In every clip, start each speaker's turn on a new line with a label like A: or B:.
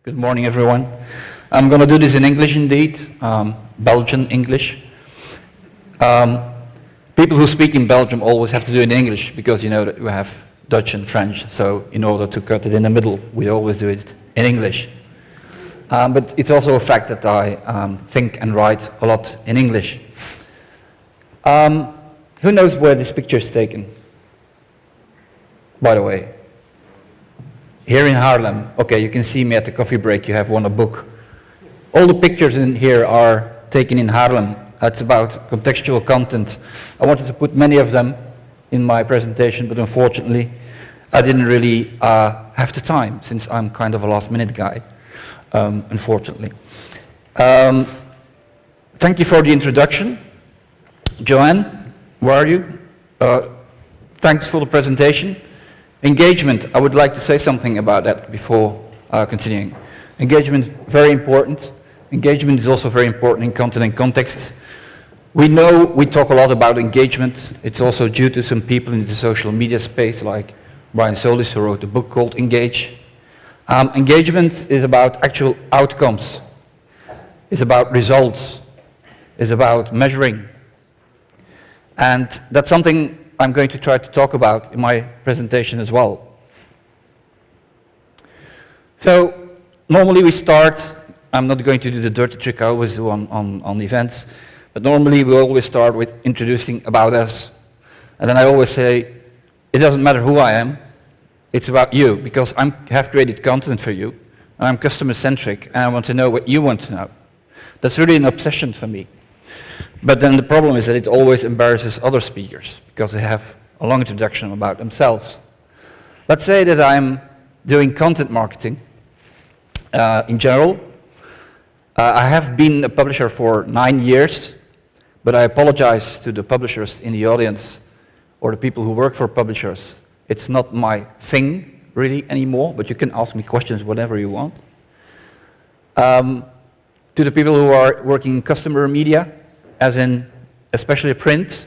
A: Good morning, everyone. I'm going to do this in English indeed, Belgian English. People who speak in Belgium always have to do it in English because you know that we have Dutch and French, so in order to cut it in the middle, we always do it in English. But it's also a fact that I think and write a lot in English. Who knows where this picture is taken? By the way. Here in Haarlem. Okay, you can see me at the coffee break, you have won a book. All the pictures in here are taken in Haarlem. It's about contextual content. I wanted to put many of them in my presentation, but unfortunately I didn't really have the time, since I'm kind of a last-minute guy, unfortunately. Thank you for the introduction. Joanne, where are you? Thanks for the presentation. Engagement, I would like to say something about that before continuing. Engagement, very important. Engagement is also very important in content and context. We know we talk a lot about engagement. It's also due to some people in the social media space, like Brian Solis, who wrote a book called Engage. Engagement is about actual outcomes. It's about results. It's about measuring. And that's something I'm going to try to talk about in my presentation as well. So, normally we start, I'm not going to do the dirty trick I always do on events, but normally we always start with introducing about us. And then I always say, it doesn't matter who I am, it's about you, because I have created content for you, and I'm customer-centric, and I want to know what you want to know. That's really an obsession for me. But then the problem is that it always embarrasses other speakers because they have a long introduction about themselves. Let's say that I'm doing content marketing in general. I have been a publisher for 9 years, but I apologize to the publishers in the audience or the people who work for publishers. It's not my thing really anymore, but you can ask me questions whenever you want. To the people who are working in customer media, as in especially print,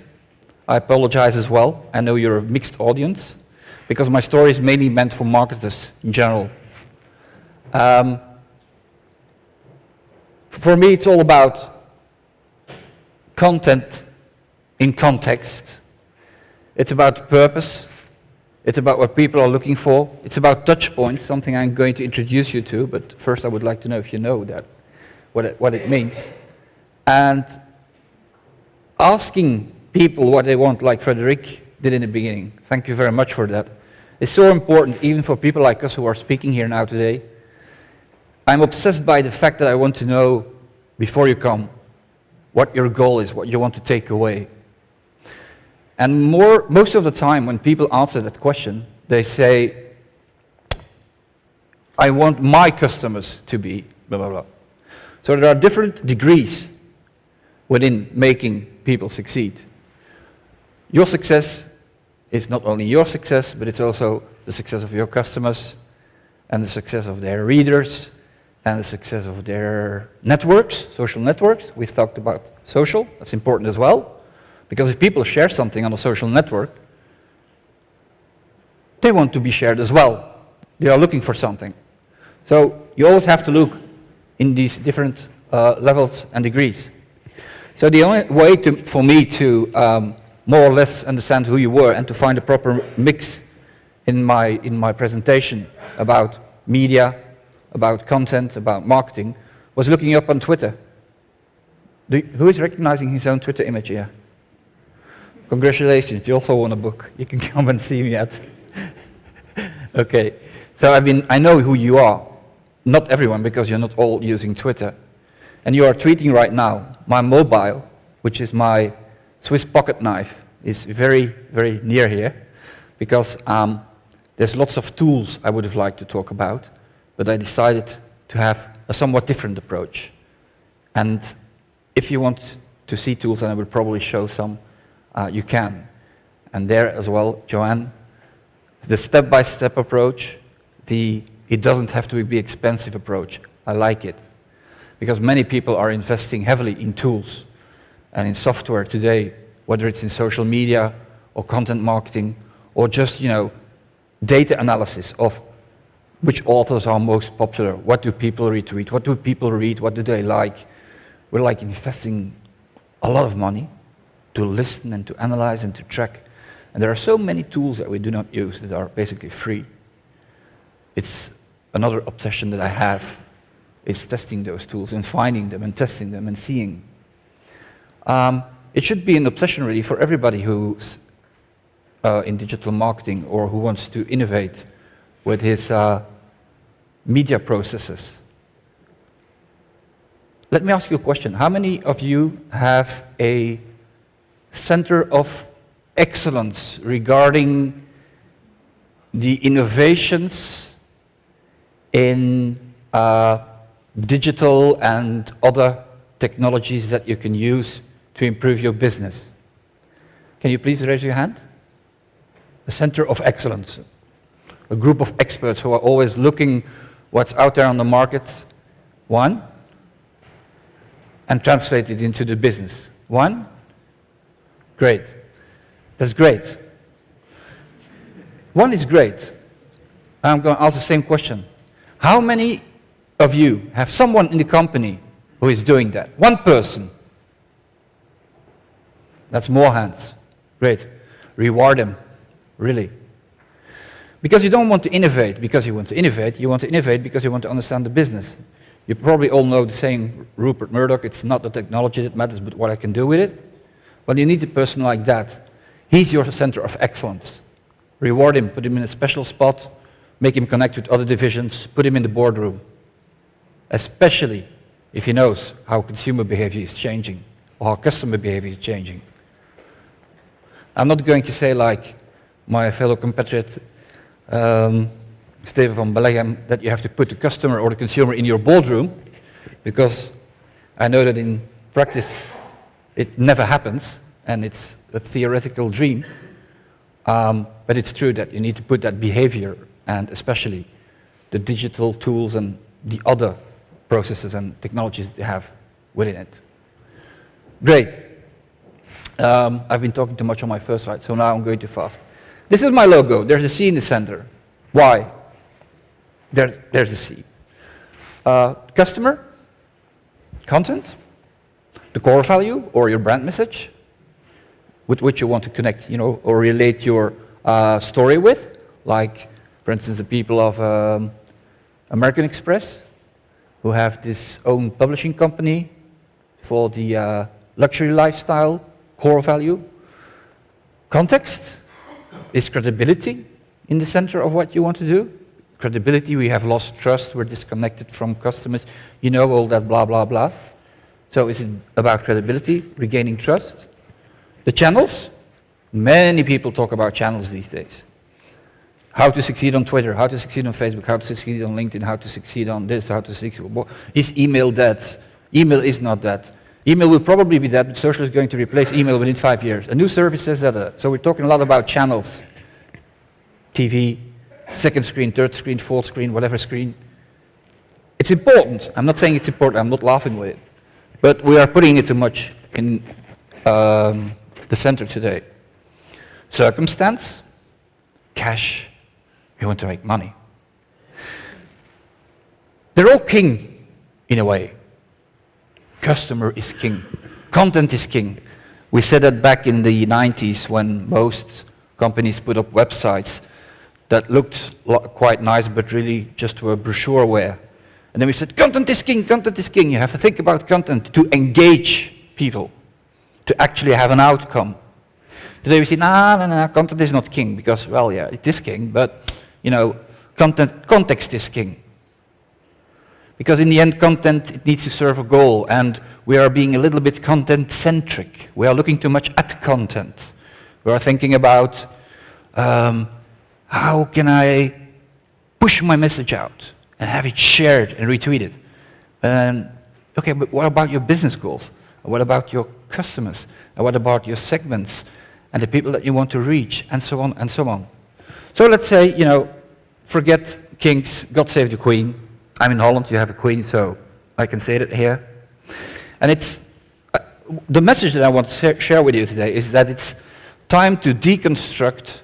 A: I apologize as well. I know you're a mixed audience, because my story is mainly meant for marketers in general. For me, it's all about content in context. It's about purpose. It's about what people are looking for. It's about touch points, something I'm going to introduce you to, but first I would like to know if you know that, what it means. And asking people what they want, like Frederic did in the beginning. Thank you very much for that. It's so important, even for people like us who are speaking here now today. I'm obsessed by the fact that I want to know, before you come, what your goal is, what you want to take away. And most of the time, when people answer that question, they say, I want my customers to be blah, blah, blah. So there are different degrees within making people succeed. Your success is not only your success, but it's also the success of your customers, and the success of their readers, and the success of their networks, social networks. We've talked about social, that's important as well, because if people share something on a social network, they want to be shared as well. They are looking for something. So you always have to look in these different levels and degrees. So the only way for me to more or less understand who you were and to find a proper mix in my presentation about media, about content, about marketing, was looking up on Twitter. Who is recognizing his own Twitter image here? Congratulations, you also won a book. You can come and see me at. Okay, so I know who you are. Not everyone, because you're not all using Twitter. And you are tweeting right now. My mobile, which is my Swiss pocket knife, is very, very near here, because there's lots of tools I would have liked to talk about, but I decided to have a somewhat different approach. And if you want to see tools, and I will probably show some, you can. And there as well, Joanne, the step-by-step approach, it doesn't have to be expensive approach. I like it. Because many people are investing heavily in tools and in software today, whether it's in social media or content marketing or just, data analysis of which authors are most popular, what do people retweet, what do people read, what do they like. We're like investing a lot of money to listen and to analyze and to track. And there are so many tools that we do not use that are basically free. It's another obsession that I have, is testing those tools and finding them and testing them and seeing. It should be an obsession really for everybody who's in digital marketing or who wants to innovate with his media processes. Let me ask you a question. How many of you have a center of excellence regarding the innovations in digital and other technologies that you can use to improve your business? Can you please raise your hand? A center of excellence, a group of experts who are always looking what's out there on the market, one, and translate it into the business. One? Great. That's great. One is great. I'm going to ask the same question. How many of you have someone in the company who is doing that? One person. That's more hands. Great. Reward them, really. Because you don't want to innovate because you want to innovate. You want to innovate because you want to understand the business. You probably all know the saying, Rupert Murdoch, it's not the technology that matters, but what I can do with it. Well, you need a person like that. He's your center of excellence. Reward him, put him in a special spot, make him connect with other divisions, put him in the boardroom. Especially if he knows how consumer behavior is changing or how customer behavior is changing. I'm not going to say like my fellow compatriot, Steven van Bellegem, that you have to put the customer or the consumer in your boardroom, because I know that in practice it never happens, and it's a theoretical dream. But it's true that you need to put that behavior, and especially the digital tools and the other processes and technologies that you have within it. Great. I've been talking too much on my first slide, so now I'm going too fast. This is my logo. There's a C in the center. Why? There's a C. Customer, content, the core value or your brand message with which you want to connect, or relate your story with, like, for instance, the people of American Express, who have this own publishing company for the luxury lifestyle, core value. Context is credibility in the center of what you want to do. Credibility, we have lost trust, we're disconnected from customers, all that blah, blah, blah. So is it about credibility, regaining trust? The channels, many people talk about channels these days. How to succeed on Twitter, how to succeed on Facebook, how to succeed on LinkedIn, how to succeed on this, how to succeed. Is email that? Email is not that. Email will probably be that, but social is going to replace email within 5 years. A new service says that. So we're talking a lot about channels. TV, second screen, third screen, fourth screen, whatever screen. It's important. I'm not saying it's important, I'm not laughing with it. But we are putting it too much in the center today. Circumstance, cash, we want to make money. They're all king, in a way. Customer is king. Content is king. We said that back in the 90s when most companies put up websites that looked quite nice, but really just were brochureware. And then we said, content is king, content is king. You have to think about content to engage people, to actually have an outcome. Today we say, no, content is not king, because, well, yeah, it is king, but, context is king. Because in the end, content, it needs to serve a goal, and we are being a little bit content-centric. We are looking too much at content. We are thinking about, how can I push my message out and have it shared and retweeted? Okay, but what about your business goals? What about your customers? And what about your segments and the people that you want to reach, and so on and so on? So let's say, forget kings, God save the Queen. I'm in Holland, you have a queen, so I can say that here. And it's, the message that I want to share with you today is that it's time to deconstruct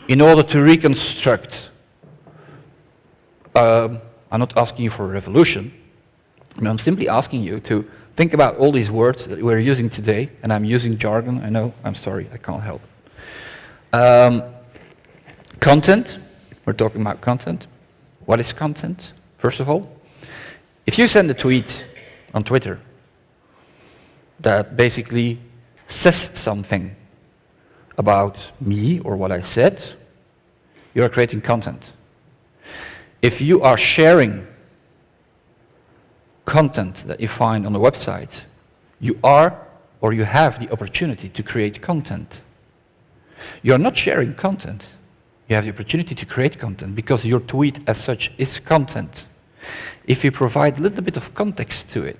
A: in order to reconstruct. I'm not asking you for a revolution. I'm simply asking you to think about all these words that we're using today, and I'm using jargon, I know, I'm sorry, I can't help it. Content, we're talking about content. What is content, first of all? If you send a tweet on Twitter that basically says something about me or what I said, you are creating content. If you are sharing content that you find on the website, you are or you have the opportunity to create content. You are not sharing content. You have the opportunity to create content because your tweet as such is content. If you provide a little bit of context to it,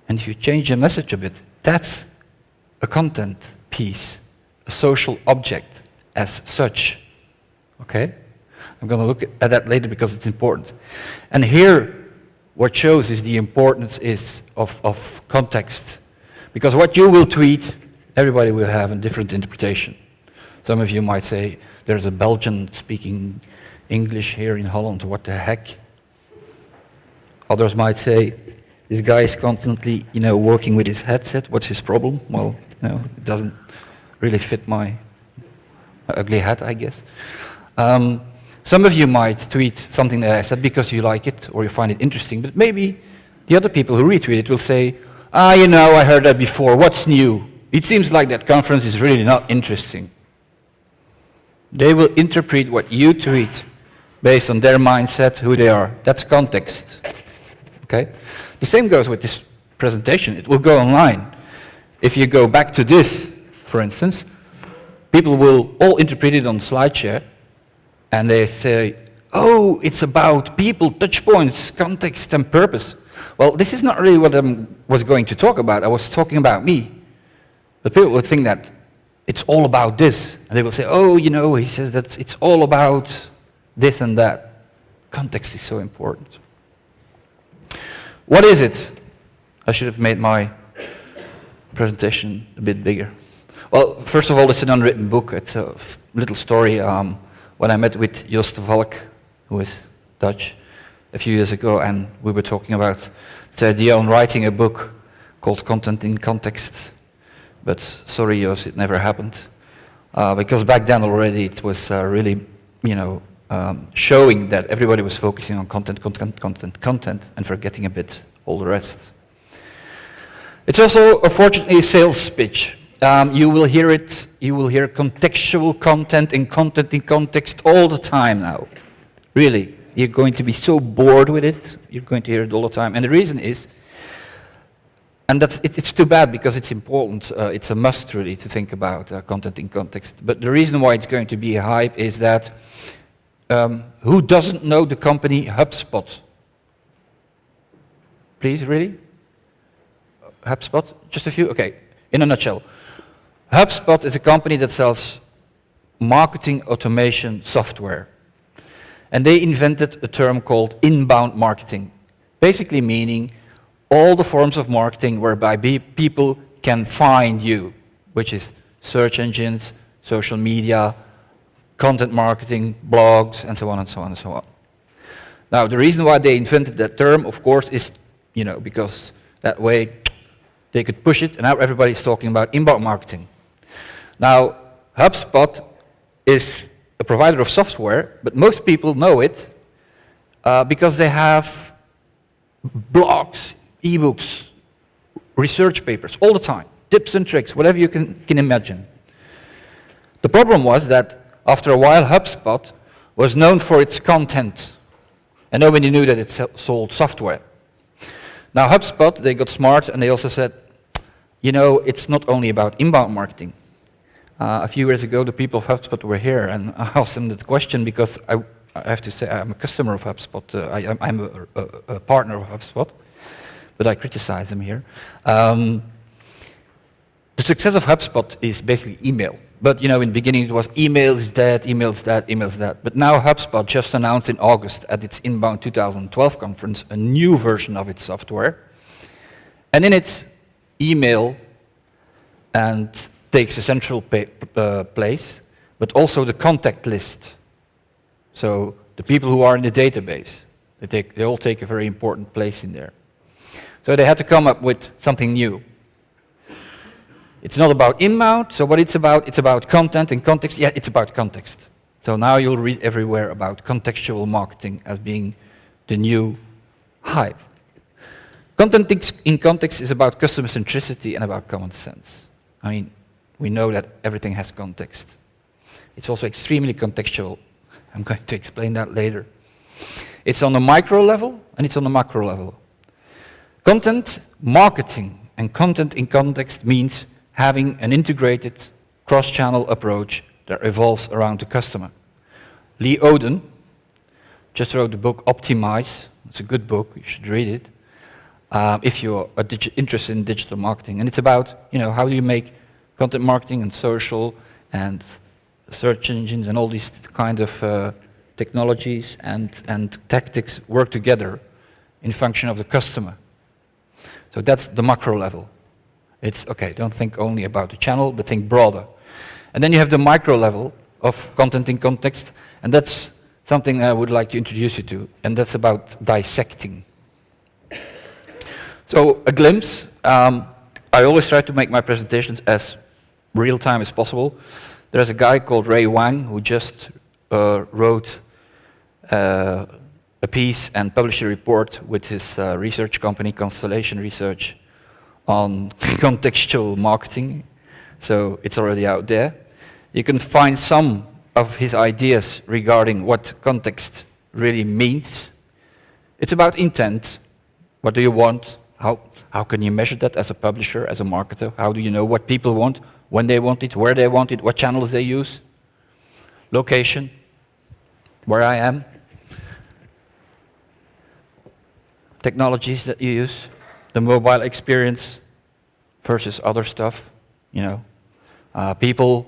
A: and if you change the message a bit, that's a content piece, a social object as such. Okay? I'm going to look at that later because it's important. And here, what shows is the importance of context. Because what you will tweet, everybody will have a different interpretation. Some of you might say, there's a Belgian speaking English here in Holland, what the heck? Others might say, this guy is constantly, working with his headset, what's his problem? Well, it doesn't really fit my ugly hat, I guess. Some of you might tweet something that I said because you like it or you find it interesting, but maybe the other people who retweet it will say, I heard that before, what's new? It seems like that conference is really not interesting. They will interpret what you tweet based on their mindset, who they are. That's context. Okay? The same goes with this presentation. It will go online. If you go back to this, for instance, people will all interpret it on SlideShare, and they say, oh, it's about people, touch points, context, and purpose. Well, this is not really what I was going to talk about. I was talking about me. But people would think that it's all about this. And they will say, oh, he says that it's all about this and that. Context is so important. What is it? I should have made my presentation a bit bigger. Well, first of all, it's an unwritten book. It's a little story. When I met with Joost Valk, who is Dutch, a few years ago, and we were talking about the idea on writing a book called Content in Context. But sorry, Joost, it never happened. Because back then already it was really, showing that everybody was focusing on content, and forgetting a bit all the rest. It's also, unfortunately, a sales pitch. You will hear it, you will hear contextual content in context all the time now. Really, you're going to be so bored with it, you're going to hear it all the time. And the reason is, and it's too bad because it's important, it's a must really to think about content in context. But the reason why it's going to be a hype is that, who doesn't know the company HubSpot? Please, really? HubSpot? Just a few? Okay, in a nutshell. HubSpot is a company that sells marketing automation software. And they invented a term called inbound marketing, basically meaning all the forms of marketing whereby people can find you, which is search engines, social media, content marketing, blogs, and so on and so on and so on. Now, the reason why they invented that term, of course, is, because that way they could push it, and now everybody's talking about inbound marketing. Now, HubSpot is a provider of software, but most people know it because they have blogs, ebooks, research papers all the time, tips and tricks, whatever you can imagine. The problem was that after a while, HubSpot was known for its content, and nobody knew that it sold software. Now, HubSpot, they got smart, and they also said, it's not only about inbound marketing. A few years ago, the people of HubSpot were here, and I asked them that question because I have to say I'm a customer of HubSpot. I'm a partner of HubSpot, but I criticize them here. The success of HubSpot is basically email. But in the beginning it was email is dead, email is dead, email is dead. But now HubSpot just announced in August at its Inbound 2012 conference a new version of its software. And in it, email and takes a central place, but also the contact list. So the people who are in the database. They all take a very important place in there. So they had to come up with something new. It's not about inbound, so what it's about content and context. Yeah, it's about context. So now you'll read everywhere about contextual marketing as being the new hype. Content in context is about customer centricity and about common sense. I mean, we know that everything has context. It's also extremely contextual. I'm going to explain that later. It's on the micro level and it's on the macro level. Content marketing and content in context means having an integrated cross-channel approach that revolves around the customer. Lee Oden just wrote the book Optimize. It's a good book, you should read it, if you're interested in digital marketing. And it's about, how do you make content marketing and social and search engines and all these kind of technologies and tactics work together in function of the customer. So that's the macro level. It's, okay, don't think only about the channel, but think broader. And then you have the micro level of content in context, and that's something I would like to introduce you to, and that's about dissecting. So a glimpse, I always try to make my presentations as real-time as possible. There's a guy called Ray Wang who just wrote a piece and published a report with his research company, Constellation Research, on contextual marketing. So it's already out there. You can find some of his ideas regarding what context really means. It's about intent. What do you want? How can you measure that as a publisher, as a marketer? How do you know what people want, when they want it, where they want it, what channels they use? Location, where I am. Technologies that you use. The mobile experience versus other stuff, People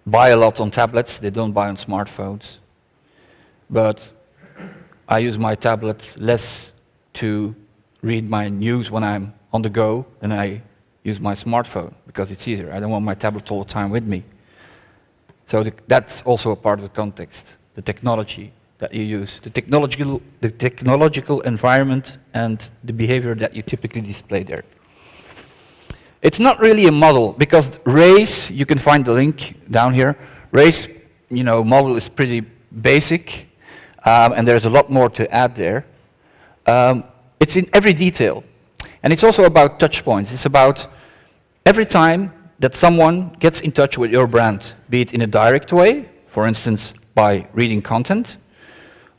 A: buy a lot on tablets, they don't buy on smartphones. But I use my tablet less to read my news when I'm on the go than I use my smartphone, because it's easier. I don't want my tablet all the time with me. So that's also a part of the context, the technology that you use, the technological environment and the behavior that you typically display there. It's not really a model, because Ray's, you can find the link down here. Ray's, model is pretty basic, and there's a lot more to add there. It's in every detail, and it's also about touch points. It's about every time that someone gets in touch with your brand, be it in a direct way, for instance, by reading content,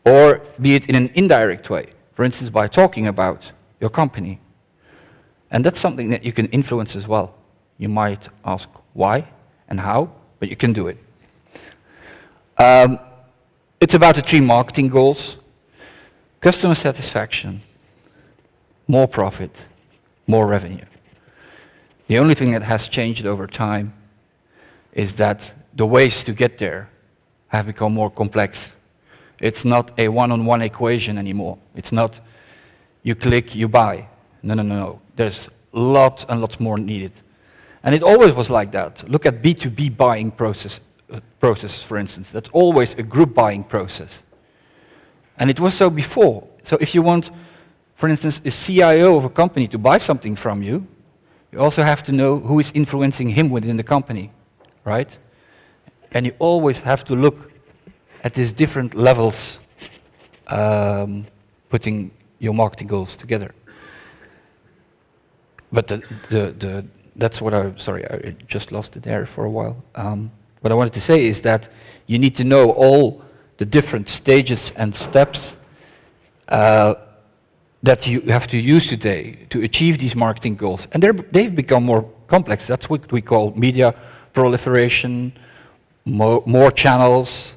A: or be it in an indirect way, for instance, by talking about your company. And that's something that you can influence as well. You might ask why and how, but you can do it. It's about the 3 marketing goals: customer satisfaction, more profit, more revenue. The only thing that has changed over time is that the ways to get there have become more complex. It's not a one-on-one equation anymore. It's not you click, you buy. No. There's lots and lots more needed. And it always was like that. Look at B2B buying processes, for instance. That's always a group buying process. And it was so before. So if you want, for instance, a CIO of a company to buy something from you, you also have to know who is influencing him within the company, right? And you always have to look at these different levels, putting your marketing goals together. But that's what I just lost it there for a while. What I wanted to say is that you need to know all the different stages and steps that you have to use today to achieve these marketing goals. And they've become more complex. That's what we call media proliferation, more channels,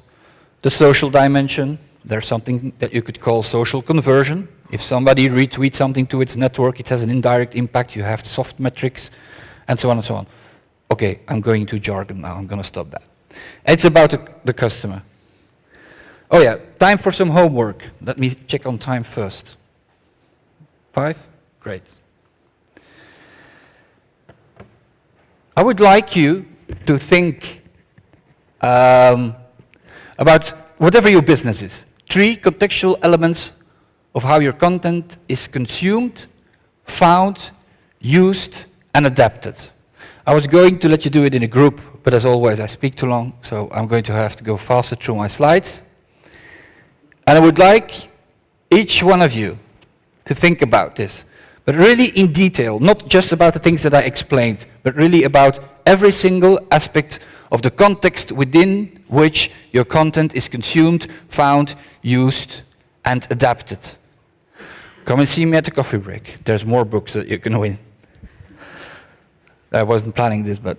A: the social dimension. There's something that you could call social conversion. If somebody retweets something to its network, it has an indirect impact. You have soft metrics, and so on and so on. Okay, I'm going to jargon now. I'm going to stop that. It's about the customer. Oh yeah, time for some homework. Let me check on time first. 5? Great. I would like you to think about whatever your business is. 3 contextual elements of how your content is consumed, found, used, and adapted. I was going to let you do it in a group, but as always, I speak too long, so I'm going to have to go faster through my slides. And I would like each one of you to think about this, but really in detail, not just about the things that I explained, but really about every single aspect of the context within which your content is consumed, found, used, and adapted. Come and see me at the coffee break. There's more books that you can win. I wasn't planning this, but...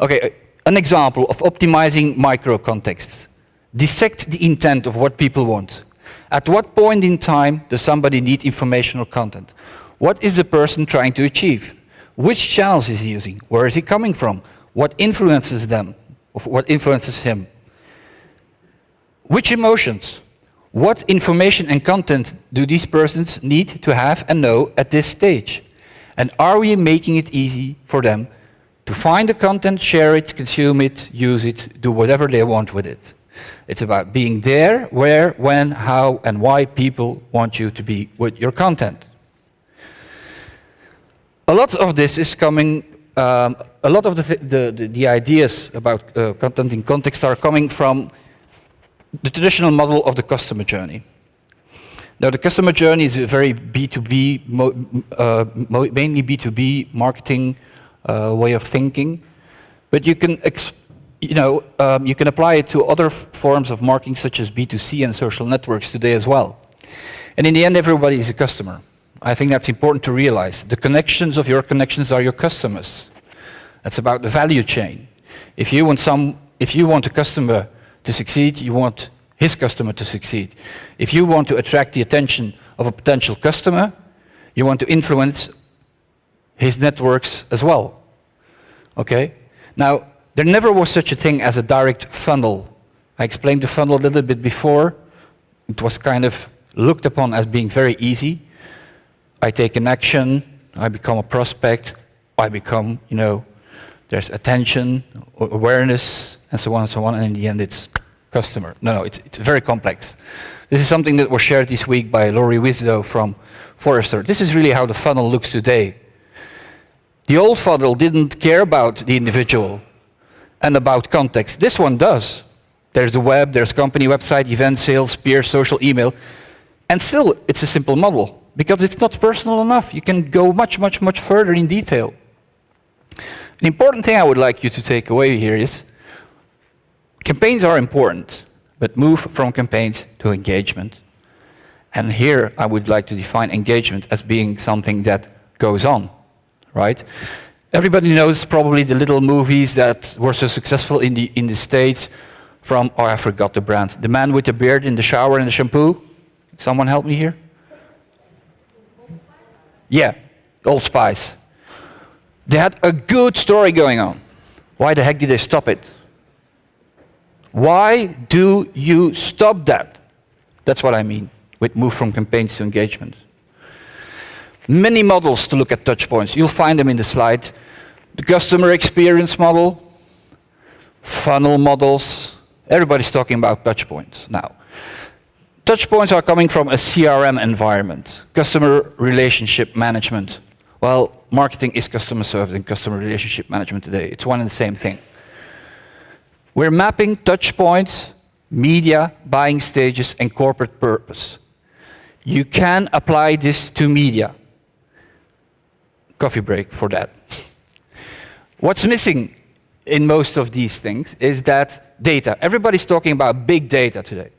A: Okay, an example of optimizing micro-contexts. Dissect the intent of what people want. At what point in time does somebody need informational content? What is the person trying to achieve? Which channels is he using? Where is he coming from? What influences them? What influences him? Which emotions? What information and content do these persons need to have and know at this stage? And are we making it easy for them to find the content, share it, consume it, use it, do whatever they want with it? It's about being there, where, when, how, and why people want you to be with your content. A lot of this is coming, a lot of the ideas about content in context are coming from the traditional model of the customer journey. Now, the customer journey is a very B2B, mainly B2B marketing way of thinking, but you can, you can apply it to other forms of marketing, such as B2C and social networks today as well. And in the end, everybody is a customer. I think that's important to realize. The connections of your connections are your customers. That's about the value chain. If you want a customer to succeed, you want his customer to succeed. If you want to attract the attention of a potential customer, you want to influence his networks as well. Okay? Now, there never was such a thing as a direct funnel. I explained the funnel a little bit before. It was kind of looked upon as being very easy. I take an action, I become a prospect, I become, there's attention, awareness, and so on, and in the end it's customer. No, it's very complex. This is something that was shared this week by Laurie Wisdow from Forrester. This is really how the funnel looks today. The old funnel didn't care about the individual and about context. This one does. There's the web, there's company website, event, sales, peers, social, email, and still it's a simple model because it's not personal enough. You can go much, much, much further in detail. The important thing I would like you to take away here is campaigns are important, but move from campaigns to engagement. And here I would like to define engagement as being something that goes on, right? Everybody knows probably the little movies that were so successful in the States from, oh, I forgot the brand. The man with the beard in the shower and the shampoo. Someone help me here? Yeah, Old Spice. They had a good story going on. Why the heck did they stop it? Why do you stop that? That's what I mean with move from campaigns to engagement. Many models to look at touch points. You'll find them in the slide. The customer experience model, funnel models. Everybody's talking about touch points now. Touch points are coming from a CRM environment, customer relationship management. Well, marketing is customer service and customer relationship management today. It's one and the same thing. We're mapping touch points, media, buying stages, and corporate purpose. You can apply this to media. Coffee break for that. What's missing in most of these things is that data. Everybody's talking about big data today.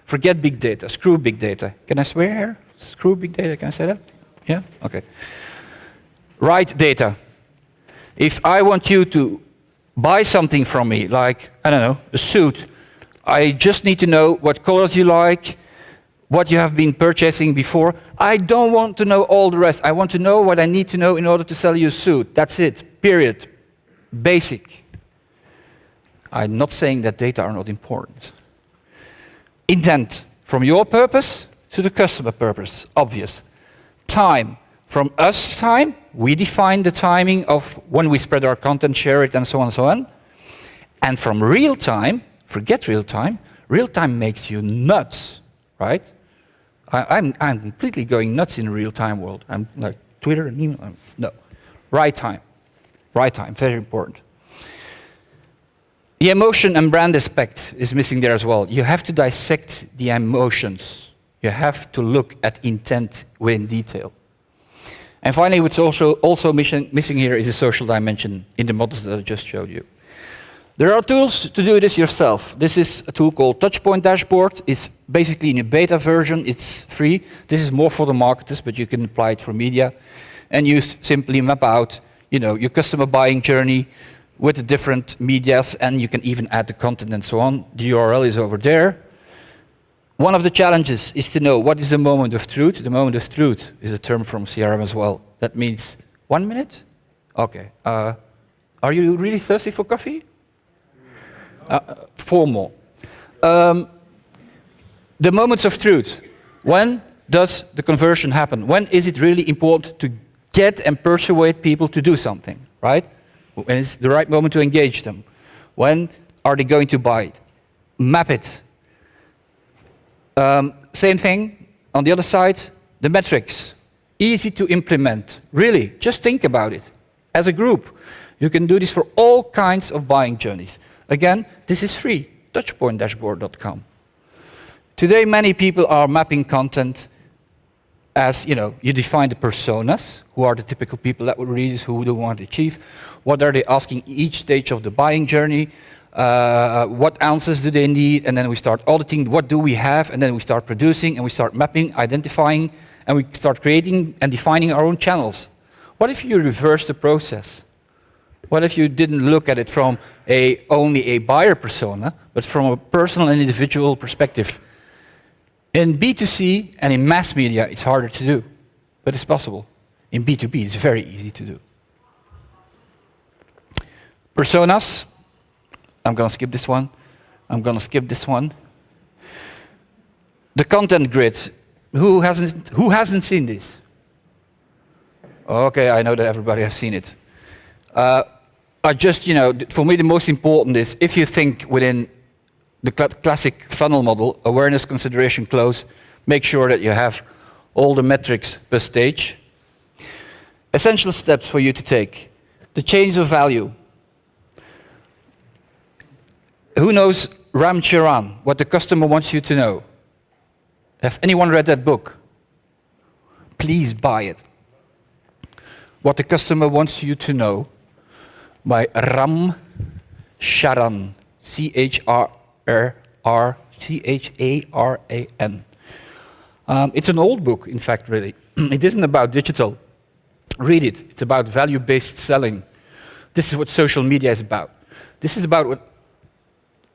A: Forget big data, screw big data. Can I swear here? Screw big data, can I say that? Yeah? Okay. Right data. If I want you to buy something from me, like, I don't know, a suit, I just need to know what colors you like, what you have been purchasing before. I don't want to know all the rest. I want to know what I need to know in order to sell you a suit. That's it, period. Basic. I'm not saying that data are not important. Intent, from your purpose to the customer purpose, obvious. Time, from us time, we define the timing of when we spread our content, share it, and so on and so on. And from real time, forget real time, Real time makes you nuts, right? I'm completely going nuts in the real time world. I'm like Twitter and email. No, right time, very important. The emotion and brand aspect is missing there as well. You have to dissect the emotions. You have to look at intent in detail. And finally, what's also missing here is a social dimension in the models that I just showed you. There are tools to do this yourself. This is a tool called Touchpoint Dashboard. It's basically in a beta version. It's free. This is more for the marketers, but you can apply it for media. And you simply map out, your customer buying journey with the different medias, and you can even add the content and so on. The URL is over there. One of the challenges is to know what is the moment of truth. The moment of truth is a term from CRM as well. That means 1 minute? Okay. Are you really thirsty for coffee? 4 more. The moments of truth. When does the conversion happen? When is it really important to get and persuade people to do something, right? When is the right moment to engage them? When are they going to buy it? Map it. Same thing on the other side, the metrics. Easy to implement. Really, just think about it. As a group, you can do this for all kinds of buying journeys. Again, this is free, touchpointdashboard.com. Today, many people are mapping content as, you define the personas, who are the typical people that would read this, who do want to achieve, what are they asking each stage of the buying journey, what answers do they need, and then we start auditing, what do we have, and then we start producing, and we start mapping, identifying, and we start creating and defining our own channels. What if you reverse the process? What if you didn't look at it from only a buyer persona, but from a personal and individual perspective? In B2C and in mass media, it's harder to do, but it's possible. In B2B, it's very easy to do. Personas. I'm going to skip this one. The content grid. Who hasn't seen this? Okay, I know that everybody has seen it. For me, the most important is if you think within the classic funnel model, awareness, consideration, close, make sure that you have all the metrics per stage. Essential steps for you to take. The change of value. Who knows Ram Charan, what the customer wants you to know? Has anyone read that book? Please buy it. What the customer wants you to know by Ram Charan, C-H-R-C-H-A-R-A-N. It's an old book, in fact, really. It isn't about digital. Read it. It's about value-based selling. This is what social media is about. This is about what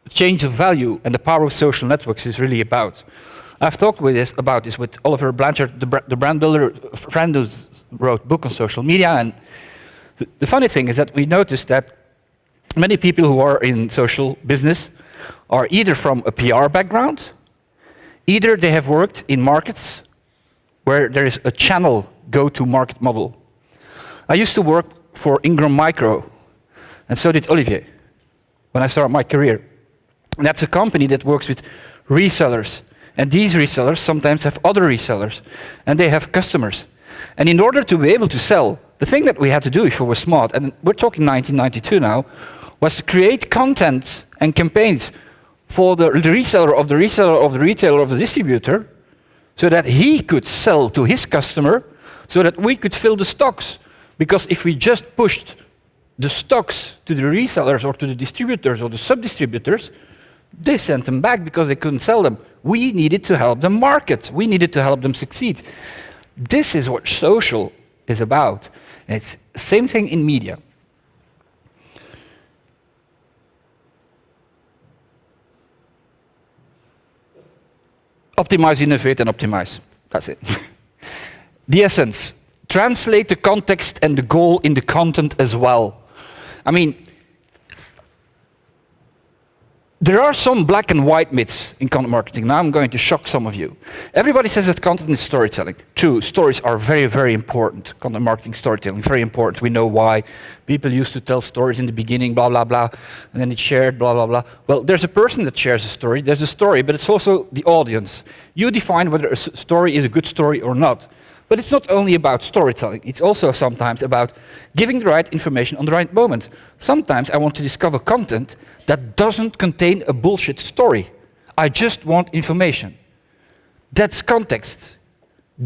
A: the change of value and the power of social networks is really about. I've talked about this with Oliver Blanchard, the brand builder friend who wrote a book on social media. And the funny thing is that we noticed that many people who are in social business are either from a PR background, either they have worked in markets where there is a channel go-to-market model. I used to work for Ingram Micro, and so did Olivier when I started my career. And that's a company that works with resellers. And these resellers sometimes have other resellers, and they have customers. And in order to be able to sell, the thing that we had to do if we were smart, and we're talking 1992 now, was to create content and campaigns for the reseller of the reseller of the retailer of the distributor, so that he could sell to his customer, so that we could fill the stocks. Because if we just pushed the stocks to the resellers or to the distributors or the sub-distributors, they sent them back because they couldn't sell them. We needed to help them market. We needed to help them succeed. This is what social is about. And it's the same thing in media. Optimize, innovate, and optimize. That's it. The essence. Translate the context and the goal in the content as well. I mean, There are some black and white myths in content marketing. Now I'm going to shock some of you. Everybody says that content is storytelling. True, stories are very, very important. Content marketing, storytelling, very important. We know why. People used to tell stories in the beginning, blah, blah, blah, and then it's shared, blah, blah, blah. Well, there's a person that shares a story. There's a story, but it's also the audience. You define whether a story is a good story or not. But it's not only about storytelling, it's also sometimes about giving the right information on the right moment. Sometimes I want to discover content that doesn't contain a bullshit story. I just want information. That's context.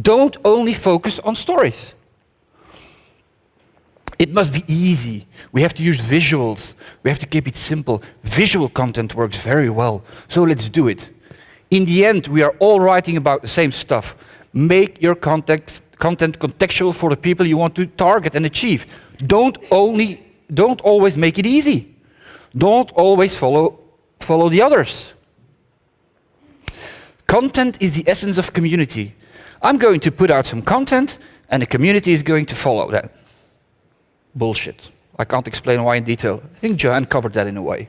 A: Don't only focus on stories. It must be easy. We have to use visuals. We have to keep it simple. Visual content works very well, so let's do it. In the end, we are all writing about the same stuff. Make your content contextual for the people you want to target and achieve. Don't always make it easy. Don't always follow the others. Content is the essence of community. I'm going to put out some content and the community is going to follow that. Bullshit. I can't explain why in detail. I think Johan covered that in a way.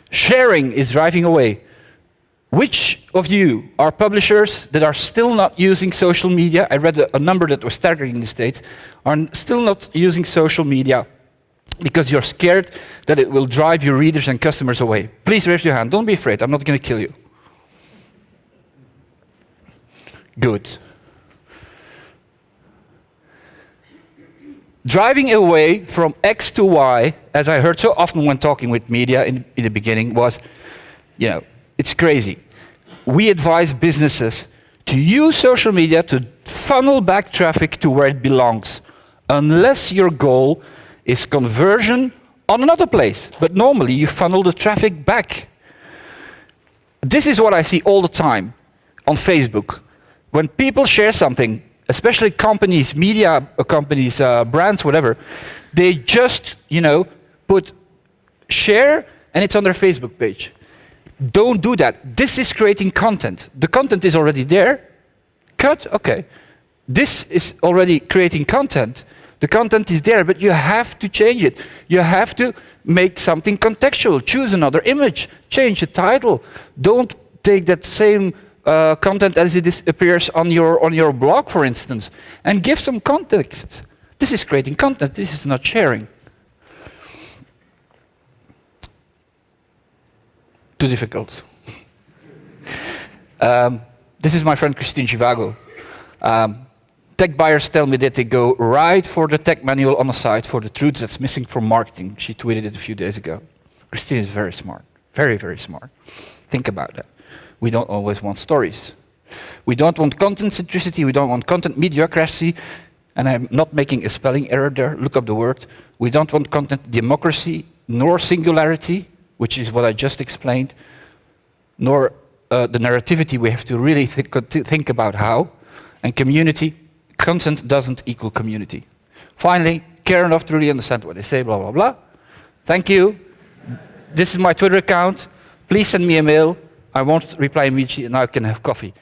A: Sharing is driving away. Which of you are publishers that are still not using social media? I read a number that was staggering in the States, are still not using social media because you're scared that it will drive your readers and customers away. Please raise your hand. Don't be afraid. I'm not going to kill you. Good. Driving away from X to Y, as I heard so often when talking with media in the beginning, was, it's crazy. We advise businesses to use social media to funnel back traffic to where it belongs, unless your goal is conversion on another place. But normally you funnel the traffic back. This is what I see all the time on Facebook. When people share something, especially companies, media companies, brands, whatever, they just, put share and it's on their Facebook page. Don't do that. This is creating content. The content is already there. Cut, okay. This is already creating content. The content is there, but you have to change it. You have to make something contextual. Choose another image. Change the title. Don't take that same content as it appears on your blog, for instance, and give some context. This is creating content. This is not sharing. Too difficult. This is my friend Christine Givago. Tech buyers tell me that they go right for the tech manual on the site for the truths that's missing from marketing. She tweeted it a few days ago. Christine is very smart. Very, very smart. Think about that. We don't always want stories. We don't want content centricity. We don't want content mediocrity. And I'm not making a spelling error there. Look up the word. We don't want content democracy, nor singularity, which is what I just explained, nor the narrativity. We have to really think about how. And community, content doesn't equal community. Finally, care enough to really understand what they say, blah, blah, blah. Thank you. This is my Twitter account. Please send me a mail. I won't reply immediately, and now I can have coffee.